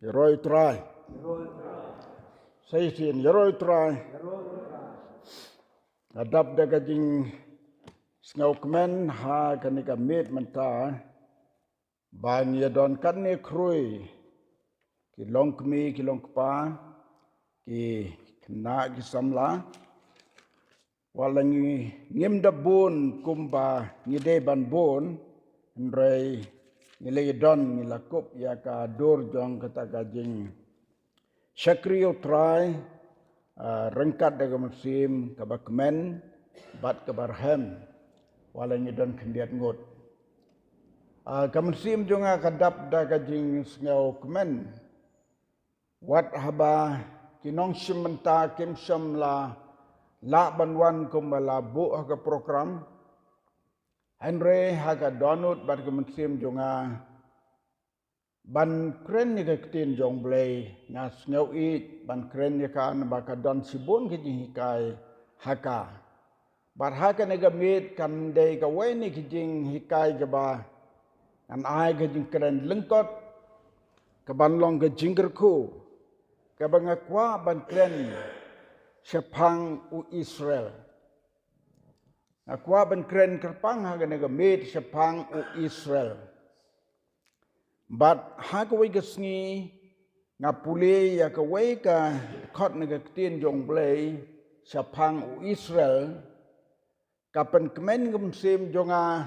Yoroi try. Saya sin yoroi try. Adap daga jing snaukmen ha kanika mit menta ban ya don kan ni krui ki long kmi ki long pa ki kena ki samla walangi ngim da bun kumba ngide ban bun ndrei ngile don ngilakup ya ka dur jong kata gajing syakriyo try rengkat daga musim kabakmen bat kabarhem walangi don kendiat ngut kamusim jonga kadap daga jing sngau kemen wat haba kinong simenta kim samla la banwan kumbala bu ha program Henry haga donut bat kemusim jonga ban kren ni ketin jong blay ngas ngau it ban kren ni kan baka don sibun ke hikai haka bar haka nega mit kan dei ka wei ni kijing hikai ke ba an ai ke jing kren lengkot ke ban long ke jingkerku ke bangakwa ban kren sepang u Israel akwa ban kren kerpang haga nega mit sepang u Israel but hakawai kesngi ngapule ya kawai ka khot naga tin jong blay sapang u Israel kapan kemen gemsim jonga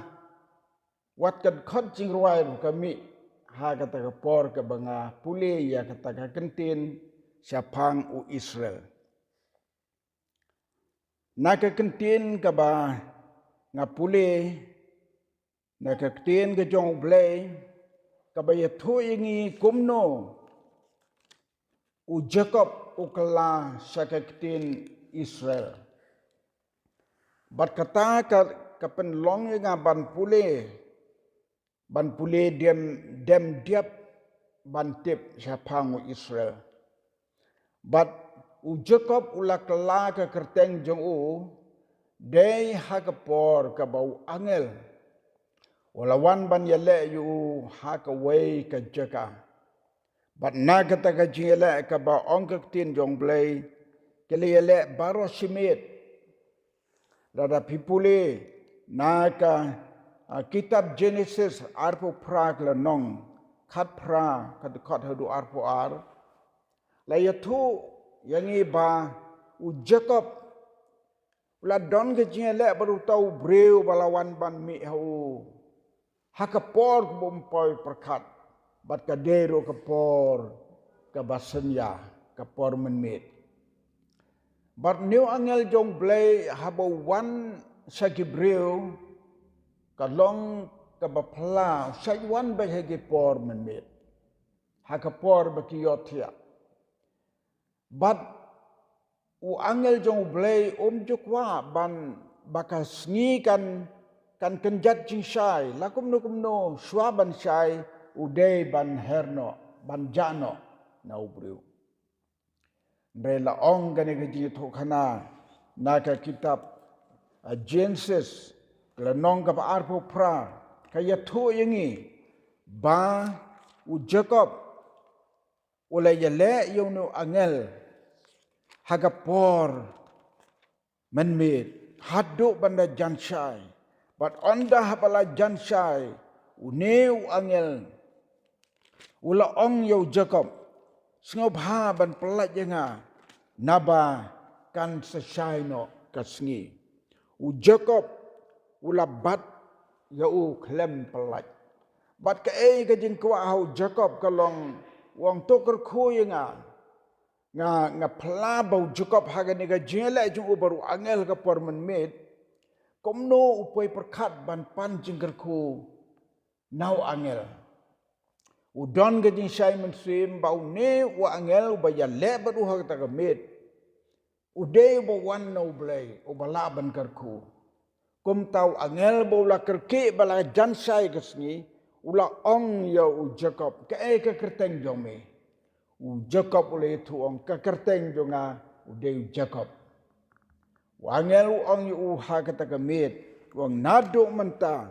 wat kad khot jing ruai kami ha kata ka por ka banga pule ya kata ka kentin sapang u Israel naka kentin ka ba ngapule naka kentin ka jong blay kabaya thuingi kumno u Jacob ukala sakaktin Israel bat kata ka penlong nga ban pule dem diap ban tip sapang Israel bat u Jacob ulakala ka kerteng jong u dei hakapor ka bau angel walawan ban yale yu hakaway ka jaka bat nagata ka jingele ka ba ongkak tin jong blay kele yale baro simit rada pipule naka kitab Genesis arpo pra kla nong khat pra kat khat hadu arpo ar la yathu yangi ba u Jacob la don ka jingele baru tau breu balawan ban mi hau hakapor kumpoi perkat bat kadero kapor kabasenya kapor menmit bat new angel jong blay habo wan sagibreu kalong kabapla saywan bahagi por menmit hakapor bakiotia bat u angel jong blay jukwa ban bakas ngi kan kenjat jing syai lakum no swaban syai udai ban herno ban jano na ubriu rela ong gane gaji thokana naka kitab Genesis klanong ka arpo pra kaya thu yangi ba u Jacob ulay yale yung angel hagapor manmit haddo banda jansyai but onda hapala jansai uneu angel ula ong yo Jacob sngop ha ban pelat jenga naba kan sesai no kasngi u Jacob ula bat ya u klem pelat bat ka ka jing kwa hau Jacob kalong wong toker khu nga pla bau Jacob haga ni ga jela jung baru angel ka porman med komno upoi perkat ban pan jingkerku nau angel udon gajing syai mensim bau ne wa angel ubaya lebat uha kata kamit ude bo wan no blay ubala ban kerku kum tau angel bo la kerke bala jan syai kesni ula ong ya u Jacob ka kerteng jome u Jacob ule tu ong ka kerteng jonga ude Jacob wangel ong yu ha kata kamit wang nado menta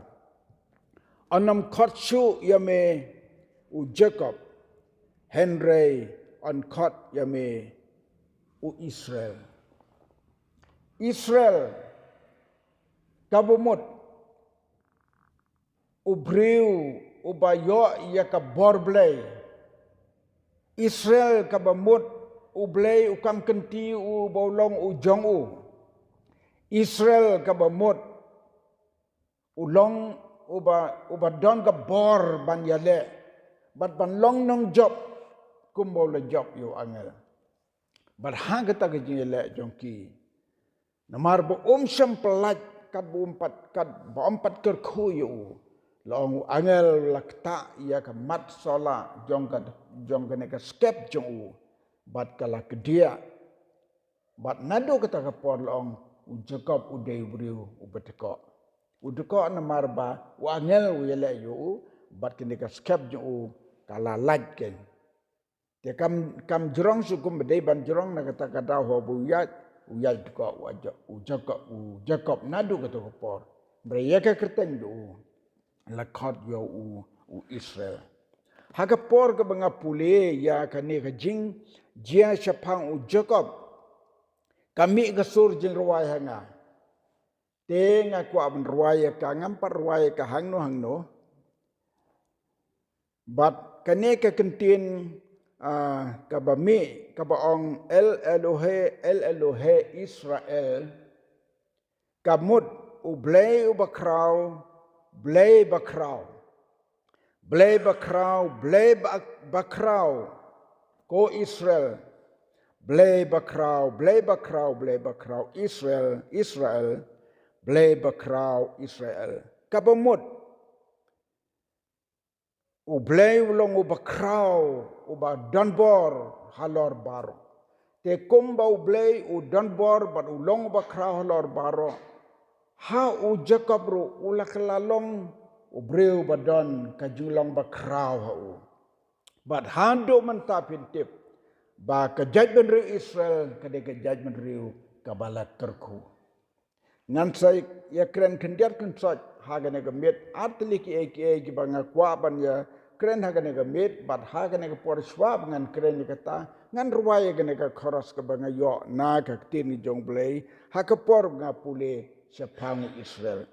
Anam kotsu yame u Jacob, Henry on kot yame u Israel. Israel kabumut u briu u bayo ya ka borblay. Israel kabamut u blay u kam kenti u bolong u jong u. Israel kabamut u long uba don ka bor ban yale bat ban long nong job kumbo le job yo angel bat hang ta ke jele jongki namar bo syam pelat kat bu empat ker khu yo long angel lakta ya ka mat sola jong ka ne ka skep jong bat kala ke dia bat nado kata ka por long u Jacob u dei briu u beteko Uduko na marba wangel wile yu bat kini ka skep ju kala laj ken. Te kam jurong sukum bedai ban jurong na kata ho bu uyat duko u Jacob nadu kata kopor. Mereka kerteng du lakot yo u Israel. Haga por ke banga pule ya kani ka jing jia syapang u Jacob. Kami ke sur jing ruai hanga. Teng aku abang ruaya ka ngampar ruaya ka hangno bat kane ka kentin ka bami ka baong el Elohe Israel kamut u blay u bakraw ko Israel blay bakraw Israel Blay bakraw Israel. Kabamut. U blay ulong u bakraw u ba donbor halor baro. Te kumba u blay u donbor bat ulong u bakraw halor baro. Ha u Jacob ru ulaklalong u brew badon kajulong bakraw ha u. Bat hando mentapin tip. Ba ka judgment riu Israel kade ka judgment riu kabalat terku. Ngan sai ya kren kendiat kensot hagane gamit atlik ki banga kwa ban ya kren hagane gamit bat hagane ka por swab ngan kren ni kata ngan ruwaya gane ka khoros ka banga yo na ka tin ni jong blay ha ka por nga pule sa pangu Israel.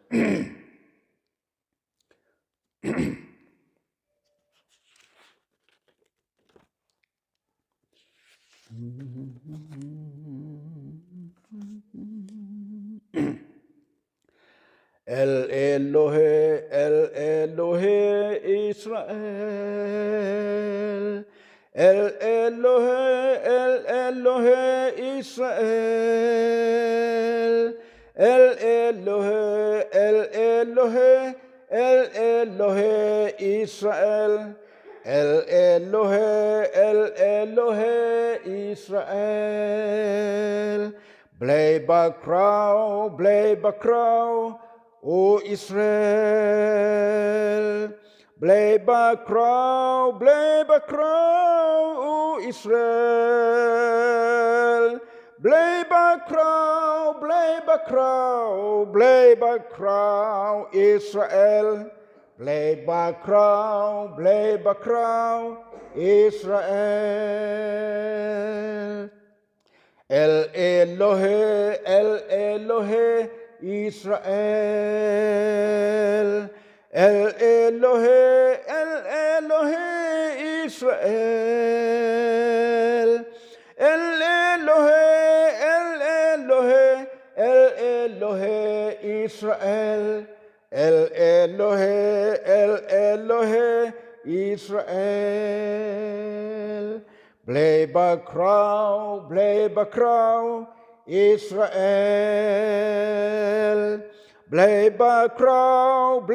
El Elohe Israel. El Elohe Israel. El Elohe Israel. El Elohe Israel. Blay bakraw. O Israel, blay bakraw, O Israel, blay bakraw, Israel, blay bakraw, Israel. El Elohe, Israel, El Elohe Israel, El Elohe Israel, El Elohe Israel, blay bakraw, Israel, blay bakraw,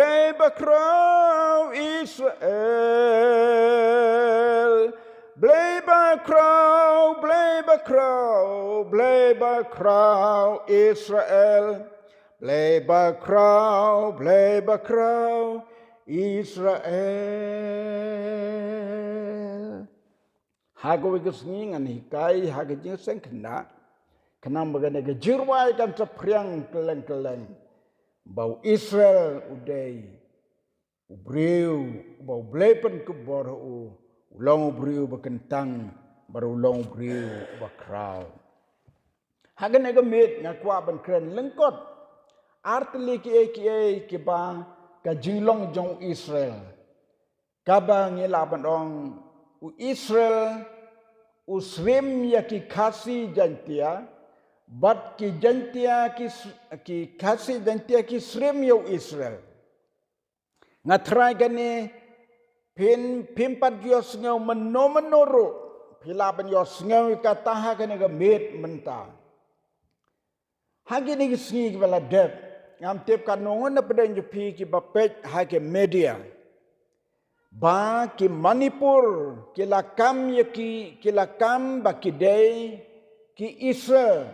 Israel, blay bakraw, Israel, blay bakraw, Israel. Hago wigus ngan hikai hagajing sengkena. Kenang bagane ke jirwai kan sepriang keleng-keleng. Bau Israel udai Ubriu ba blepen ke bor ulong ubriu bekentang baru ulong ubriu bakrau. Hagen ega mit ngakwa ban kren lengkot. Artli ki ba ka jinglong jong Israel. Kaba ngilaban ong u Israel usrim ya ki kasi jantia bat ki jantia ki kasi jantia ki srim yo Israel. Ngatrai gani pimpat yos ngau menoro pilaban yos ngau kataha gani gamit menta. Hagi ni gisngi bala dep ngam tip kanongon na pedang jupi ki bapet hagi media. Ba ki Manipur ki lakam ba ki day ki Israel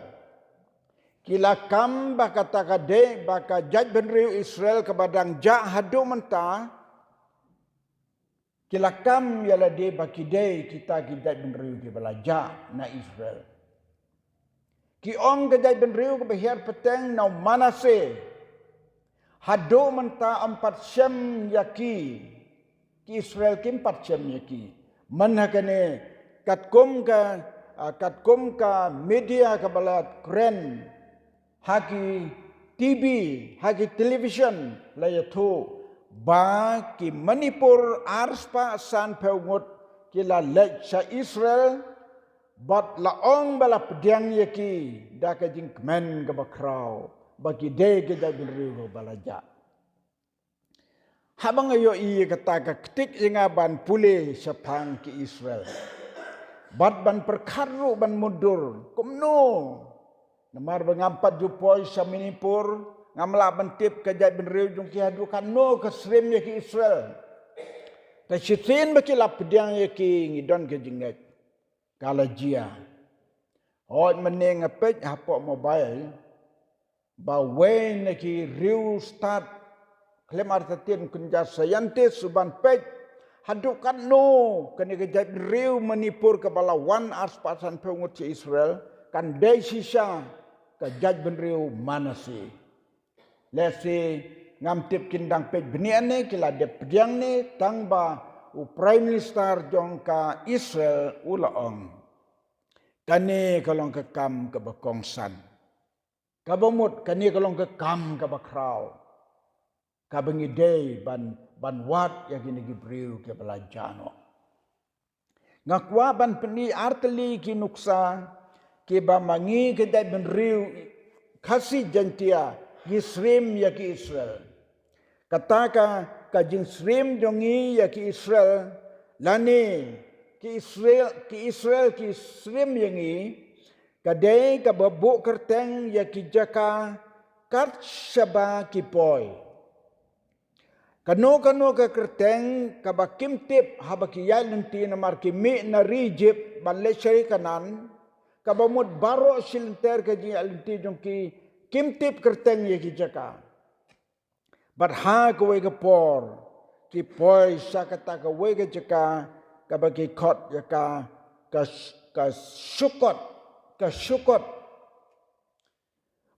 ki lakam ba kata kade ba ka jaj benriu Israel ke badang ja hadu menta ki lakam yala de ba ki day kita ki jaj benriu ki balaja na Israel ki ong ke jaj benriu ke behir peteng na Manase hadu menta 4 syam yaki ki Israel kim 4 syam yaki manhakane katkum ka media ka balat kren haki TV haki television layatu ba ki Manipur arspa san peungut kila lek sa Israel bat laong bala pediang yaki da ka jing kemen ka bakrau bagi de ke da bilriu balaja. Habang ayo iya kata ka ketik inga ban pulih sapang ki Israel. Bat ban perkaru ban mundur. Kumno. Namar bangampat jupoi sa Manipur. Ngamla ban tip kajai bin riu jung ki hadu kan no kesrim ya ki Israel. Ta sitin baki lap pediang ya ki ngidon ke jingnet. Kala jia. Hot meneng apet hapok mobile. Ba wen ya ki riu start. Klem artatin kunja sayantis suban pej hadukan no kani kejap riu Manipur kepala wan aspasan pengut si Israel kan day sisa kejap benriu Manase lesi ngamtip kindang pej beniane kila de pediang ni tangba u prime minister jongka Israel ulaong kani kalong kekam ke bekongsan kabomut kani kalong kekam ke bakrau kabengi day ban wat ya gini gibriu ke belajano ngakwa ban peni arteli ki nuksa ke ba mangi ke dai ben riu kasi jantia gisrim ya ki Israel kataka ka jing srim jongi ya ki Israel lani ki Israel ki srim yangi kadai ka babu kerteng ya ki jaka kat shaba ki poi Kano ka kerteng kabakim tip habakiyal nanti na markimi na Egypt baleshay kanan kabamud baro silenter ka ji alinti jong ki kim tip kerteng ye ki jaka but ha ko we ka por ki poi sa kata ka we ka jaka kabaki khot jaka ka shukot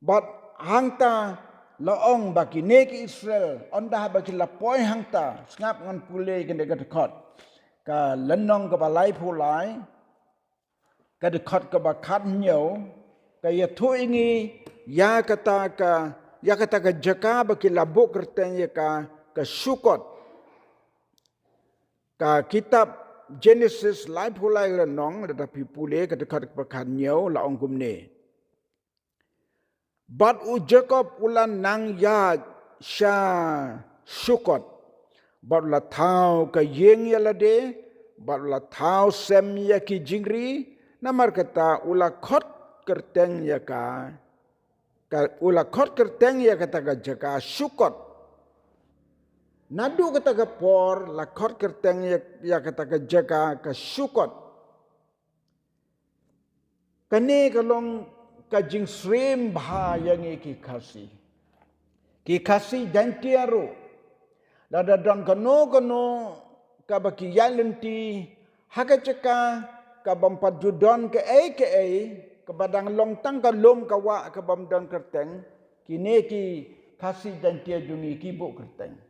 but hangta laong baki neki Israel onda baki lapoi hangta ngap ngan pule ke dekat khot ka lenong ka balai pulai ka dekat ka bakat nyau ka ya thu ingi ya kata ka jaka baki labuk kerten ya ka syukot ka kitab Genesis lai pulai lenong tetapi pule ka dekat ka bakat nyau laong kumne Bat u Jacob ulan nang ya sha syukot. Bat la tau ka yeng ya lade. Bat la tau sem ya ki jingri. Namar kata ula khot kerteng ya ka. Ula khot kerteng ya kata ka jaka syukot. Nadu kata ka por la khot kerteng ya kata ka jaka ka syukot. Kani kalong kajing srim bahayang ki kasi. Ki kasi jantiaru. Lada dan kano kabaki yalenti hakacaka kabampat judon ke kabadang longtang kalom kawa kabamdan kerteng kini ki kasi jantia jungi kibu kerteng.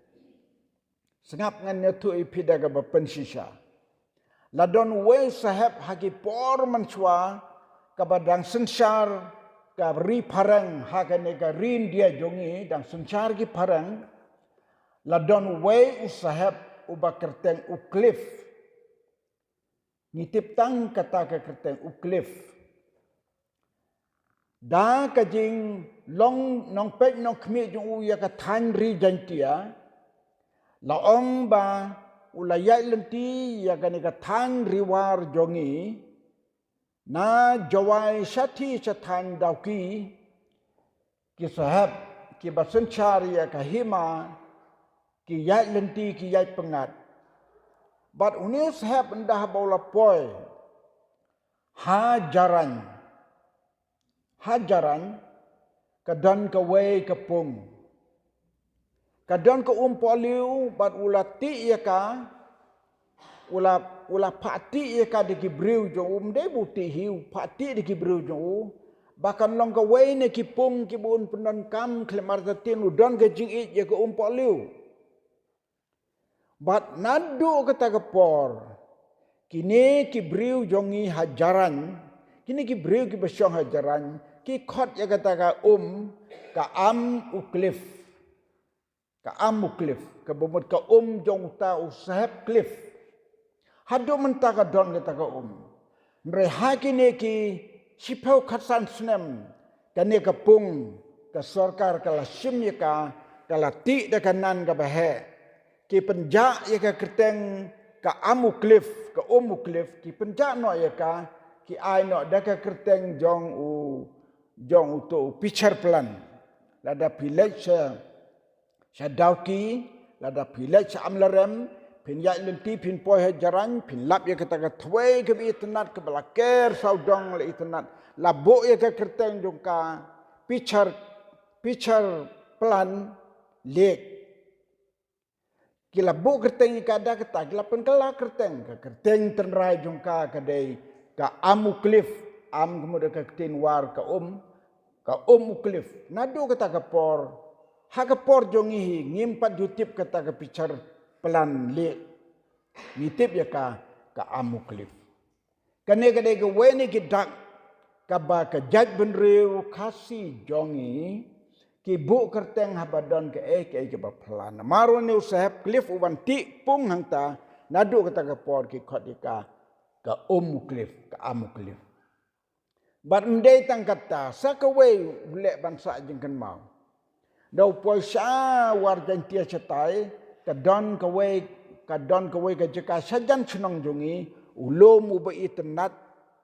Sengap ngan netu ipida ka bapensisa. Ladon we sahab hagi por manswa ka badang sensar ka ri parang hakane ka rin dia jongi dang sensar gi parang. Ladon we usahab uba kerteng uklif. Ngitip tang kata ka kerteng uklif. Da ka jing long nong pek nong kmi jong u ya ka tan ri jantia. Laong ba ulayai lenti ya gani ka tan riwar jongi na jawai sati satan dauki ki sahab ki basenchar ya ka hima ki yai lenti ki yai pengat but unis sahab endah bola poi hajaran kadan ka wei ka pung kadang ke poliu bat ulati ya ka ula pati ya ka de gibriu jo de buti hiu pati de gibriu jo bahkan long ka wei ne ki pung ki bun penon kam klemar tatin udon ke jing it ya ke poliu bat nadu kata ke por kini kibriu jongi hajaran kini kibriu ki besyong hajaran ki khot ya kata ka ka uklif ka amuklif ka bomot ka jong ta usahab klif hadu menta ka don kata ka nre hakine ki sipau khasan snem kane ka pung ka sarkar kala sim ya ka kala ti da kanan ka bahe ki penja ya ka kerteng ka amuklif ka umuklif ki penja no ya ka ki ai no da ka kerteng jong to pichar plan lada village Sadauki, lada pilek amlarem, pin yak lenti pin poi hajaran, pin lap ya kata katway ke internet ke belaker saudong le internet, labuk ya ke kerteng jongka pichar plan lek. Kila buk kerteng kada kata, kila pen kala kerteng tenrai jongka kadai ka amuklif, kemudian ke ketin war ka uklif. Nadu kata kapor. Hakapor jongi ngimpat jutip kata ke picar pelan le ngitip ya ka amuklif kane kade ke weni ki dak ka ba ka jaj benriu kasi jongi ki bu kerteng habadon ke ba pelan maru ne usahab klif uban ti pung hangta nadu kata ke por ki khot ka uklif ka amuklif bat ndai tang kata sakawe lek bangsa jengkan mau dau poisa warjan tia cetai kadon kawai ka jeka sajan senang jongi ulum uba internet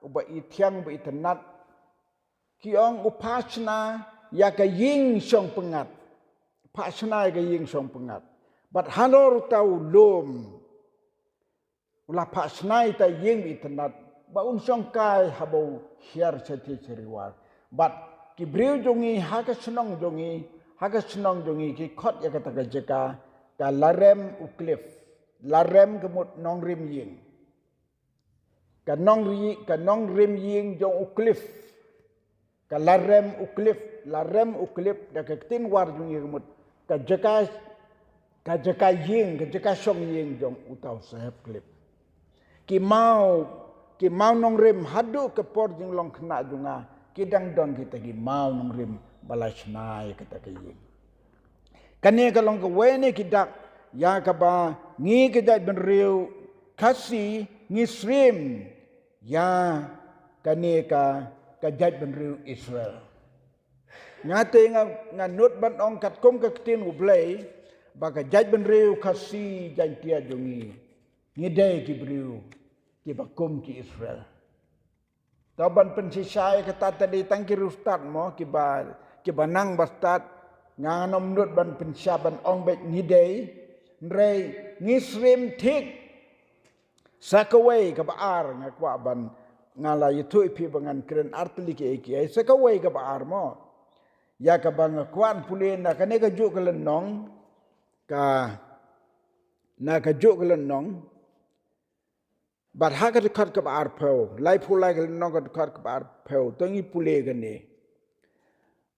uba itiang uba internet kiong upasna ya ka ying song pengat pasna ya ka ying song pengat bat hanor tau lum ulah pasna ta ying internet ba song kai habau hiar seti ceriwar bat kibriu jongi haka senang jongi ki khot ya kata jeka ka larem uklif larem kemut nong rim ying ka nong rim ying jong uklif ka larem uklif da ka tin war jong kemut ka jeka ying ka jeka song ying jong utau sahab klif ki mau nong rim hadu ke por jing long kena junga kidang don kita ki mau nong rim balasnai kata kayin kane kalong ke wene kidak ya ka ba ngi kidak benriu kasi ngisrim ya kane ka jaj benriu Israel ngate nganut ban ong kat kom ka tin ublei ba ka jaj benriu kasi jantia jongi ngidai ki briu ki bakum ki Israel taban pensisai kata tadi tangki rustat mo ki banang bastat nganom nut ban pensyaban ong bet ngidei nrei ngisrim tik sakawai ka baar ngakwa ban ngala itu ipi bangan keren artli ke iki sakawai ka baar mo ya ka bang kwan pulen na kane ka juk lenong ka na ka juk lenong bat ha ka dekat ka baar pau lai pulai ka lenong ka dekat ka baar pau tangi pule gane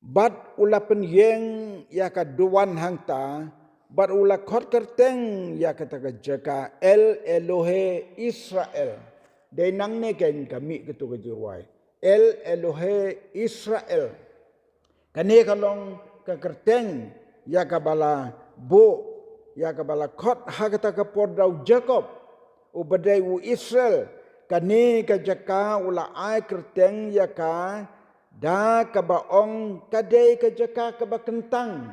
bat ulapen yeng ya ka duan hangta But ula kot kerteng ya kata jaka El Elohe Israel. Day nang ne ken kami ketu kejuai. El Elohe Israel. Kane kalong ke kerteng ya kabala bo ya kabala kot ha kata ke podau Jacob. Ubadai u Israel. Kane ke jaka ula ai kerteng ya ka da kabaong kadai ke jaka kabakentang.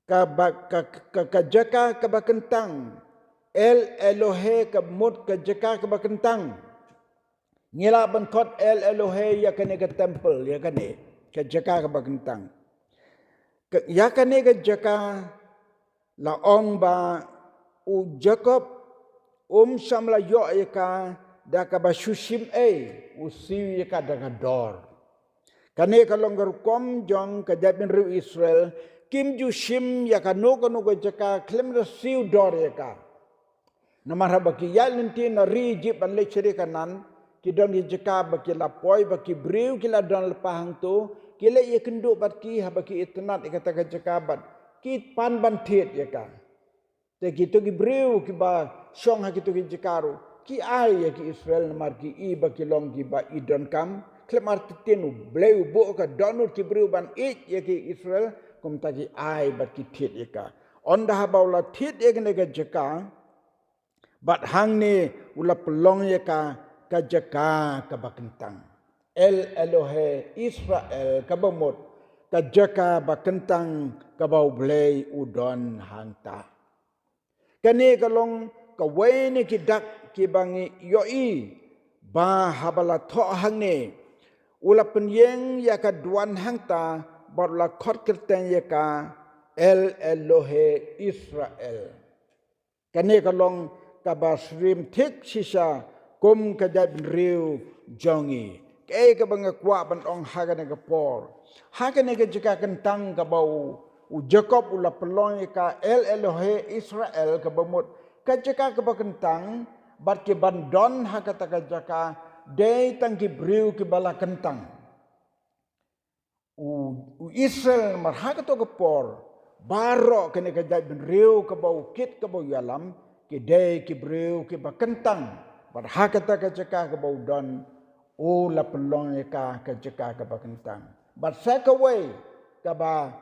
Kajaka kabakentang El Elohe kabmut kajaka kabakentang ngila bankot El Elohe ya kane ke temple ya kane kajaka kabakentang ya kane kajaka la ong ba u Jacob samla yo ya ka da ka ba shushim usi ya ka da dor kane kalong kom jong kajabin ru Israel Kim Jushim ya ka no jaka klem siu dor ya ka. Namara baki yal nanti na rijip an le chere kanan ki don di jaka baki lapoi baki briu ki la don lepahang tu ki le ye kendu baki ha baki itnat ikata ka jaka bat ki pan ban thiet ya ka. Te ki to ki briu ki ba song ha ki to ki jakaru ki ai ya ki Israel namar ki I baki long ki ba I don kam klem artinu bleu bo ka donur ki briu ban ya ki Israel kum tagi ai bat ki thiet eka onda habaula thiet ekne ga jaka bat hang ne ula pelong eka ka jaka ka bakentang El Elohe Israel ka bamot ka jaka bakentang ka bau blei udon hangta kane kalong ka wene ki dak ki bangi yoi ba habala tho hang ne ula penyeng ya ka duan hangta Barla kot kerten yeka El Elohe Israel. Kane kalong kabasrim tik sisa kum kajab riu jongi. Kaya kabang kwa ban ong hagan nga por. Hagan nga jika kentang kabau u Jacob ula pelong yeka El Elohe Israel kabamut. Kajaka kabakentang bat ki bandon hakata kajaka day tangki briu ki bala kentang. U Israel marhaka to kapor baro kene kajai ben riu ke bau kit ke bau yalam ke dei ke briu ke bakentang marhaka ta kajaka ke bau don o la pelong ka kajaka ke bakentang but sakaway ka ba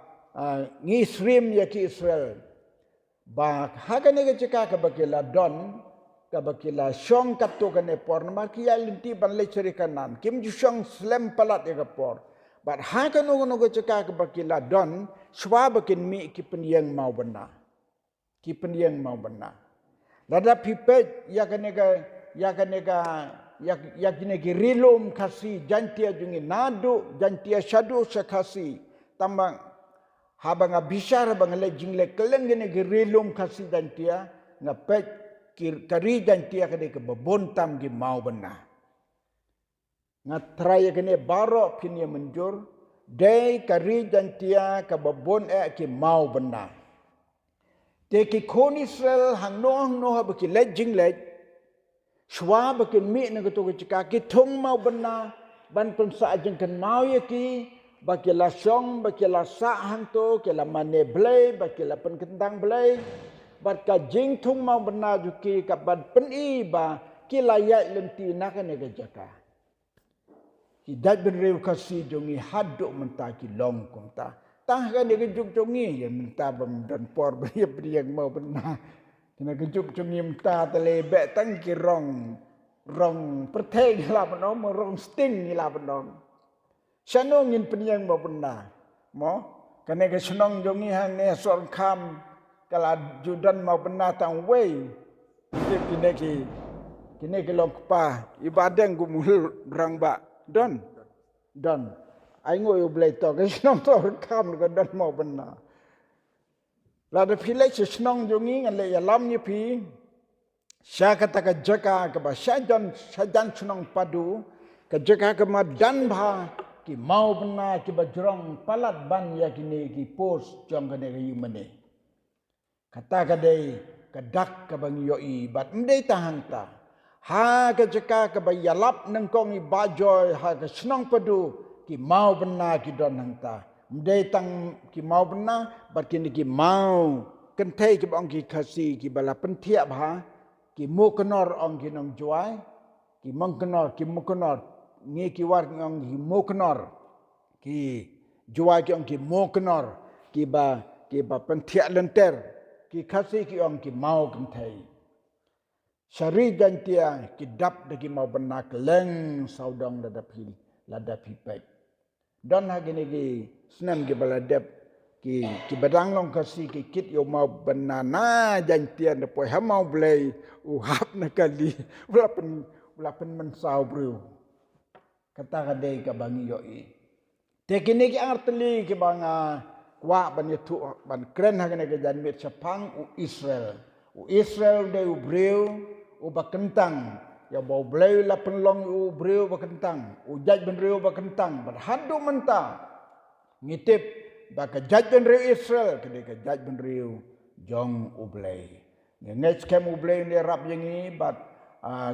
ngisrim ya ki Israel ba haka ne kajaka ke bakila don ka bakila shong katto kane por mar ki yalinti ban le kanan kim ju shong slam palat ya kapor But haka no jaka ke bakila don shwa bakin mi ki penyeng mau benar. Ki penyeng mau benar. Lada pipet ya kanega rilum kasi jantia jungi nadu jantia shadu sakasi tambang habang abishar bang le jingle keleng gene rilum kasi jantia ngapet kari jantia kade ke bebontam gi mau benar. Ngatraya kene baro pinya menjur dei kari jantia ka babon ki mau benar te ki kon Israel hang no ha baki lejing lej shwa baki mi na to ka ki thung mau benar ban pun sa jeng kan mau ye ki baki la song baki la sa hang to ke la mane blai baki la pen kentang blai bat ka jing thung mau benar juki ka ban pen I ba ki la ya lenti na ka ne ga jaka Hidat berrew kasi jongi haduk mentaki long kong ta. Tah kan dia kejuk jongi ya menta bang dan por beriak mau benar. Kena kejuk jongi menta telebek tangki rong perteng lah benom rong sting lah benom. Sanongin penyang mau benar. Mo kena ke senong jongi hang ne sol kam kala judan mau benar tang wei. Kini long pa ibadeng gumul rang ba. Don. Aingo yo blai to ke snong to kam ko don mau benar. La de pile snong jongi ngan le yalam ni pi. Sya kata ka jaka ka ba sajan snong padu ka jaka ka madan bha ki mau benar ki bajrong palat ban ya kini ki pos jong ka ne yu mane. Kata ka dei ka dak ka bang yo I bat mdei tahang ta. Ha ke jaka ke bayalap nang kong I bajoy ha ke senang padu ki mau benar ki don hang ta mdai tang ki mau bena bat kini ki mau kentai ki bang ki kasi ki bala pentia bha ki mu kenor ong ki nong juai ki mong kenor ngi ki war ngong ki mu kenor ki juai ki ong ki mu kenor ki ba pentia lenter ki kasi ki ong ki mau kentai syari gantia ki dap de ki mau bena keleng saudong lada pipek dan hagini ki senam ki baladep ki badang long kasi ki kit yo mau benana jantian de poi hamau blei uhap na kali ulapen mensau bru kata kadai ka bangi yo i te kini ki arteli ki banga kwa ban yetu ban kren hagini ki janmit sapang u Israel de u breu u bakentang ya bau blei la penlong u breu bakentang u jaj ben reu bakentang ban hadu menta ngitip baka jaj ben reu Israel kede ka jaj ben reu jong u blei next kem u blei ne rap yengi bat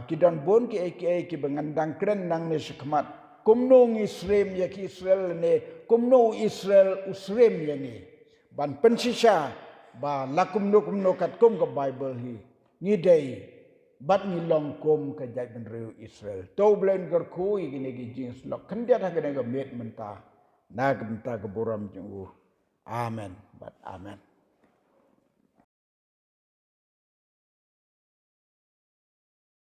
kidan bon ki bengandang kren nang ne sekmat kumno Israel ya ki Israel ne kumno Israel usrem yengi ban pensisa ba lakumno kat kum ka Bible hi ngidei bat ni long kom ka jai ben reu Israel to blen gar khu igine gi jins lok khandiat ha gane ga met menta na ga menta ga boram jungu amen bat amen